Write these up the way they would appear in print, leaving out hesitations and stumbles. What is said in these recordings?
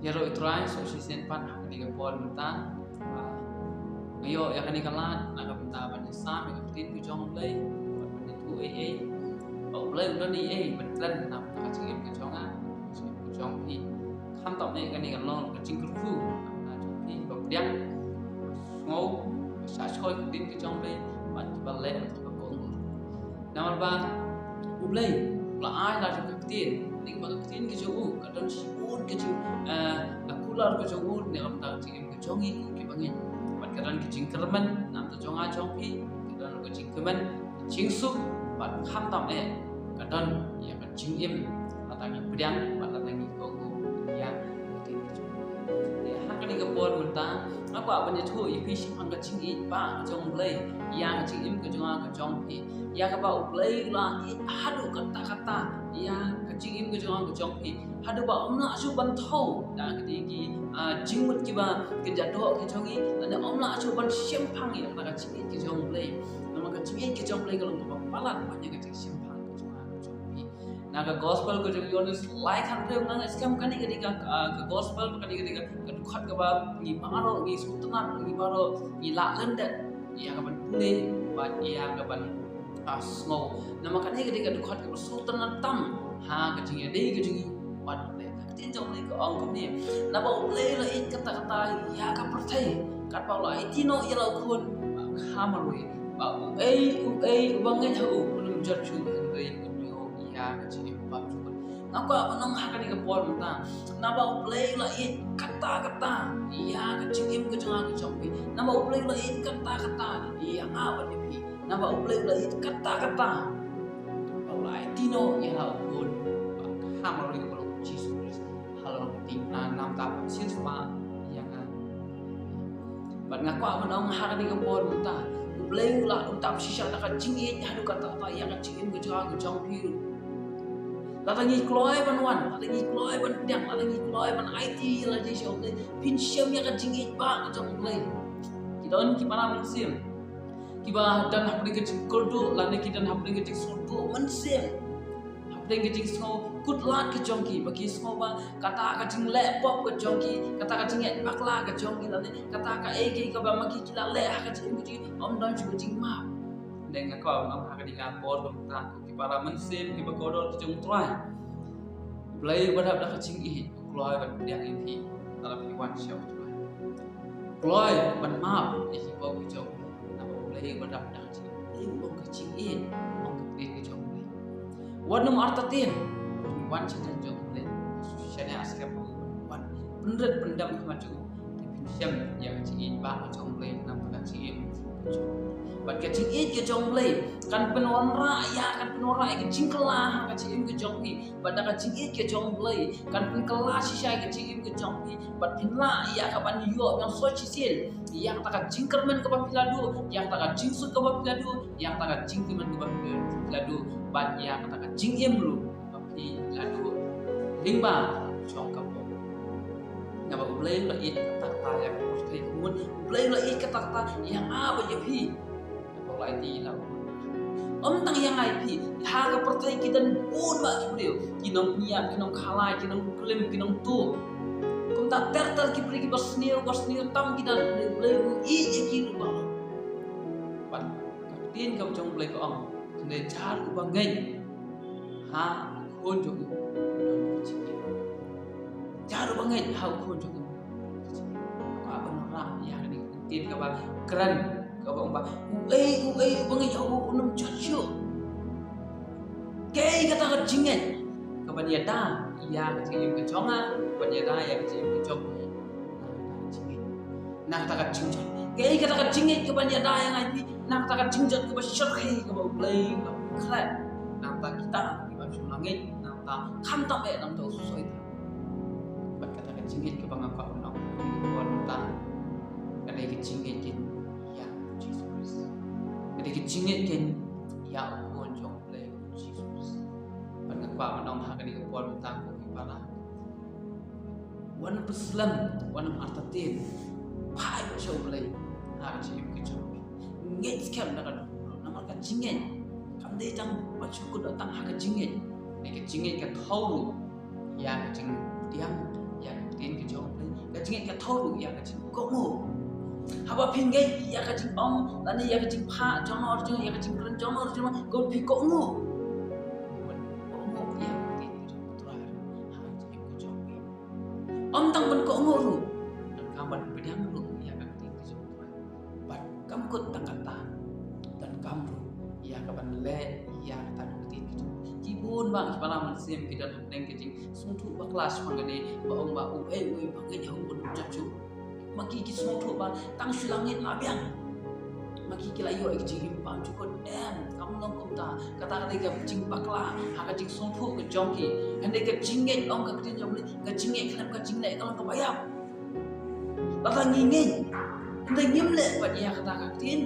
Yaro itrai so si sen pan hakani ka pol mata ayo ya kani kalat na ka mata ban sa mi ka tin ku jong lei ban tu ai au lei udah ni ban tran na ka chim ka jong a ku jong pi kham tau ne kani kan long ka ching ku fu na jong pi ba diam ngau sa choi ku tin ku jong lei ban ba le ba ko Nama ba ublay la ai la ka tin ning ba ka tin ke jo u ka don si un ke ju akular ke jo u ne am ta ting ke jongi ku ke bangin ban ka don ke jing kerman nam ta jonga jong pi ka don ke jing kerman jing su ban kham tam e ka don ya ka jing im la ta ngi pdiang ban la ta ngi ko ku ya tin ke jo ne ha ka ni ka pon mun ta aku apa ni thu i pi sim hang ka jing i ba jong blay ya ka jing im ke jonga ka jong pi ya ka ba ublay la i hadu kata-kata ya ka jingim ke jong pi hadu ba omna asu ban thau da ka ti ki jingmut ki ba ke jado ke jongi na omna asu ban sim phang ya ka jing ke jong ublay na ka jing ke jong ublay ka long ba palat ba nya ka sim phang ke jong pi na ka gospel ko jong yonis like han re na scam kani ka gospel kani ka dukhat ka ba ni maro ni sutna ni baro ni la landa ya ka ban pule ba ya ka ban asngau nama kan he ketika dukhat ke sultan tam ha ke jingi dei ke jingi wat le tin jong le ko ong kom ni na ba le la ik kata-kata ya ka perthai kat pa la itino ya la khun ha ma lui ba ei ba ngai ha u kunum jar chu ngai kun yo ya ke jingi ba chu ngapa nang ha kan ke por ta na ba le la ik kata-kata ya ke jingi ke jong pi na ba le la ik kata-kata ya ngapa ni pi Nama ublay ublay kata-kata Paulay tino yang hal pun Hamar itu kalau Jesus Hal penting nam tap sin spa yang Bat ngaku apa nang hal ni kepon muta Ublay ulah tap sisa nak jingit hadu kata-kata yang jingit ke jang biru Latangi kloy ban pedang latangi kloy ban IT la di show pin syam yang jingit ba ke jang ublay Kita ki para mensim Kiba dan hapne ke koldo lane ki dan hapne ke soldo mensem hapne ke snow good luck ke jongki bagi snow ba kata ka jing le pop ke jongki kata ka jing bakla ke jongki lane kata ka ege ka ba maki kila le ka jing om don ju jing ma deng ka om ha ka dinga bor ko ta ki para mensem ki ba kodol ki jong trai play badap da ka jing i kloy ban yang ip dalam pi wan show kloy ban map e ki ba ki jong Lagi badap dah kecil, lagi bong kecilin, bong kecil ke jong leh. Wanum artatin, wan saja jong leh. Susahnya askar wan, pendret pendam kemaju. Tapi siam yang kecilin bah jong leh, nampak kecilin. Bat kecilin ke jong leh, kan penuan raya, kan penuan raya kecil kelah kecilin ke jong leh. Bat kecilin ke jong leh, kan penkelah sisa kecilin ke jong leh. Bat pinla ya kapan yo yang socisil. Yang tak jingkermen ke papiladu, yang tak jingsut ke papiladu, yang tak jingkermen ke papiladu, bat yang tak jingem lu papiladu. Lingba chong kapo. Ngapa ulay la it kata-kata yang mesti kemun, ulay la it kata-kata yang apa je pi. Ngapa ulay ti la. Tang yang ai pi, harga pertai kita pun ba beliau. Kinong niat, kinong kalai, kinong klaim, kinong tu. Tak tertar ki pergi basnir tam kita boleh i ki ba ban tin kam trong boleh ko ang ne char ku bangai ha khon jo char bangai ha khon jo ka ban ra ya ni tin ka ba keren ka ba ba bangai ha unum chachu ke kata ka jingen ka ban ya ta ya kecil ke jonga penyera ya kecil ke jong nak tak jingjot ke kata ka jingit ke penyera yang ai nak tak jingjot ke syarhi ke play ke khat nak tak kita ke baju langit nak tak kham tak be nam tu susoi bat kata ka jingit ke bang apa nak buat tak kada ke jingit ke ya Jesus kada ke jingit ke ya pun jong play Jesus bat ngapa manong ha ka di ke buat tak para wan Islam wan artatin pai show play ha chi ke chong nget skam na kan nama ka jingen kam de jang bacu ku datang ha ka jingen ne ke jingen ka thau ya ka jing tiang ya tin ke kajing ka thau ya kajing ko mo haba pingai ya kajing ong lani ya kajing pha jonor jong ya kajing kren jonor jong ko phi ko mo ya ti tra ha ji ko jong pi om tang ban ko mo ru kam ban pedang ru ya ka ti jong bat kam ko takata dan kam ru ya ka ban le ya ka ta ti Kibun bang para mansim kita neng kecing suntuk ba kelas mangane ba ong ba u bangai jauh pun jacu maki ki suntuk ba tang sulangin abiang maki ki layo kecing impam cukup kamu nong kumta kata kata ke kecing bakla ha kecing suntuk ke jongki hande ke jingget ong ke kecing jomli ke jingget kelam ke jingnai kalau ke bayam lata ngingin Hãy subscribe cho kênh Ghiền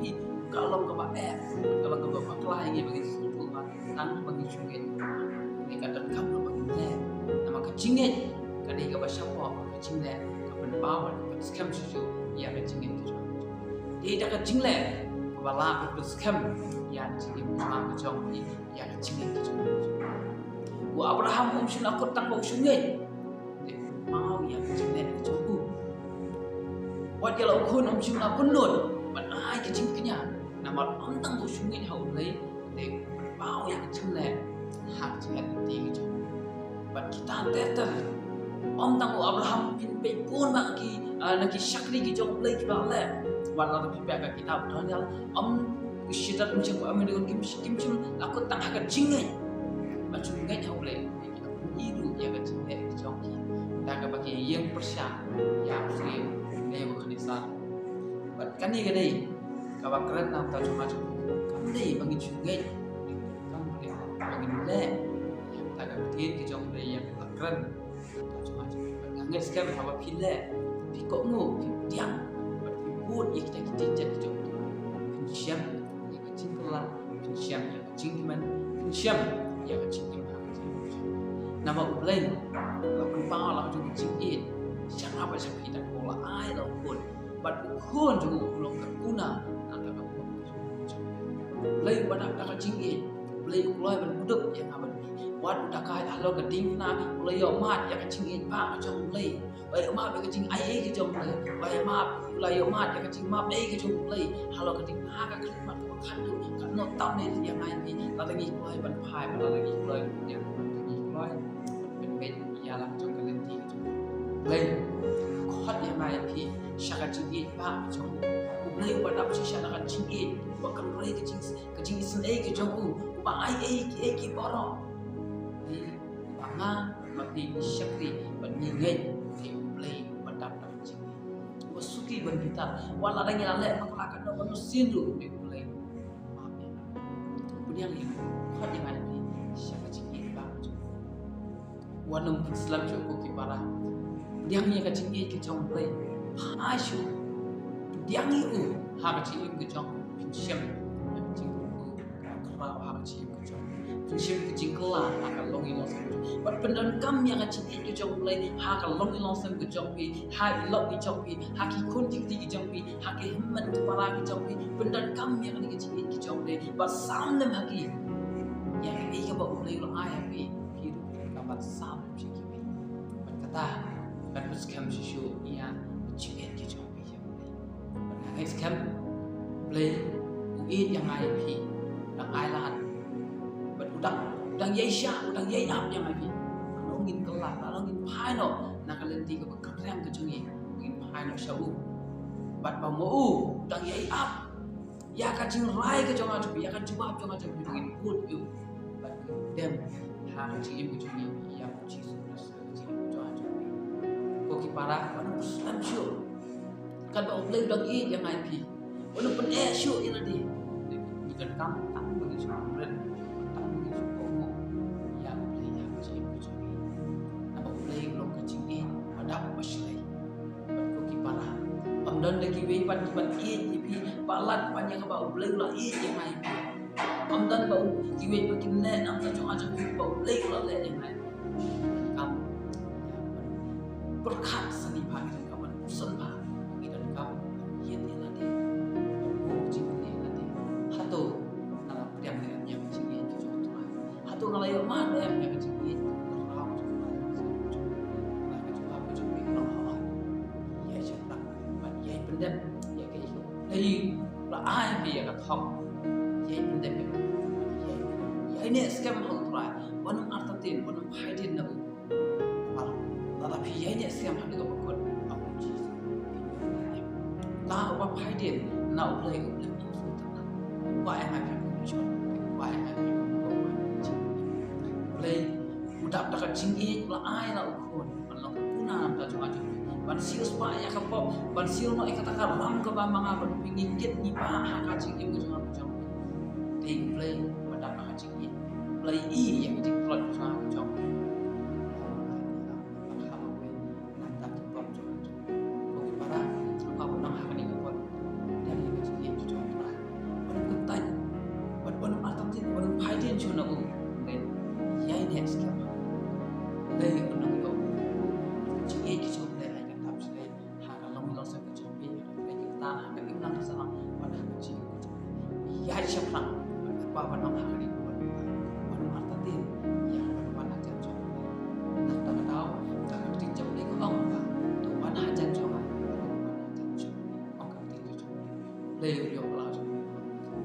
Mì Gõ để không bỏ lỡ những của Abraham ông xin aku tang bau sungai mau ya kecilnya kecobu buat kalau ukun om xin aku nun banai kecil kenya nama om tang bau sungai hau lei de mau ya kecilnya hak jiat ti kecobu buat kita teter om tang bau Abraham pin pe pun bagi naki syakri kecobu lei kita le buat la pi ka kitab dan om syidat macam amin dengan kim aku tang hak jingai macam ngai hau le hidup yang kecil jongki dan bagi yang persya yang muslim yang berkhanisar kan ni kadai kawan keren nam tahu macam kan ni bagi sungai kan boleh bagi le yang tak ketin ke jong le yang keren tahu macam ngai sekali apa pile pikok mu tiang buat kita jadi jong pensiam yang kecil kelah pensiam yang kecil man pensiam yang kecil nama ublay lakukan pangala juga cingit siapa apa siapa kita pola air lakukan bat ukun juga ulung terguna nanti kamu ublay pada kakak cingit ublay ukulai berbudak yang abad buat udah kaya kalau keding na ublay yomat yang cingit pak macam ublay ublay yomat yang cing ayah kecam ublay ublay yomat yang cing map ayah kecam ublay kalau keding na kakak klimat makan tu kan not tam ni yang lain ni lagi ublay berpai lagi ublay yangเป็นยาลังจงกระเล่นที่จงเลยคอดยังไงพี่ชักจิงอีบ้าจงเลยวันดับชิชานักจิงอีว่ากันเลยกจิงสินเอกจงว่าไอเอกบอรนี่บางงามาพี่ชักรีบันยิ่งเงินที่เลยวันดับจิงว่าสุกี้บันพิตาวันละyang lain maka akan dapat mesin dulu di mulai maaf ya kemudian yang kod yang ada diชักจิงอีบ้าwanam Islam cukup kipara dia ni kacing ke jong play asu dia ni ha kacing ke jong pinjam kacing kerap ha kacing ke jong pinjam kacing kelah akan longi longsam buat pendan kam yang kacing ke jong play ha akan longi longsam ke jong pi ha ilok ke jong pi ha ki kun tik ke jong pi ha ke himmat kepala ke jong pi pendan kam yang kacing ke jong play basam nem haki yang ini ke bawa play lo ayah pi sam ciki berkata kan scam susu ia cingin ke jong pi yang boleh scam play uin yang ai pi dang ai lan udang yeisha udang yeyap yang ai pi kalau ngin kelah kalau ngin pai no nak lenti ke bekerang ke jongi ngin pai no shau bat ba mo udang yeyap ya ka jing rai ke jong aju ya ka jubab jong aju ngin put you bat dem ha jing ke jongi yang Jesus koki para wana Muslim syu kan ba ublay dang i yang ai pi wana pen syu ina di ni kan kam tak bagi sumren tak bagi sukomo yang ublay yang Jesus apa ublay belum kecing i ada masyai koki para amdan lagi wi pan i pi balat panjang ba ublay la i yang ai pi amdan ba kiwe pakin ne nam ta jong aja ba ublay la le yang ai berkat seni pagi dan kawan usul bah dan kamu ia dia nanti berbuat jingga nanti hatu dalam diam dengan yang jingga tu ngalayo man em ya kan sini rau ya cepat man ya pendem ya ke itu lagi lah ai ke ya thok ya pendem ya ini scam hang try wanam artatin wanam haidin na la phi ya ini scam hang ga bakot aku ji la wa haidin na uplay wa ai hai phi wa ai hai play udah dekat sini lah ai lah ukun kalau kuna namda cuma ban sius pa ya kapo ban siu no ikata ram ke ba manga ban pingit ni pa ha ka sini ko cuma jom ting play pada ka sini play i yang di plot cuma jom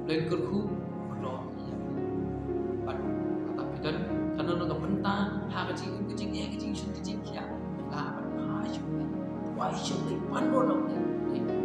lên cơn khu rồi bạn tập thì đến cho nên nó gặp vấn ta hai cái chính cái chính kia là bạn hai chục quay chục đấy bắn luôn rồi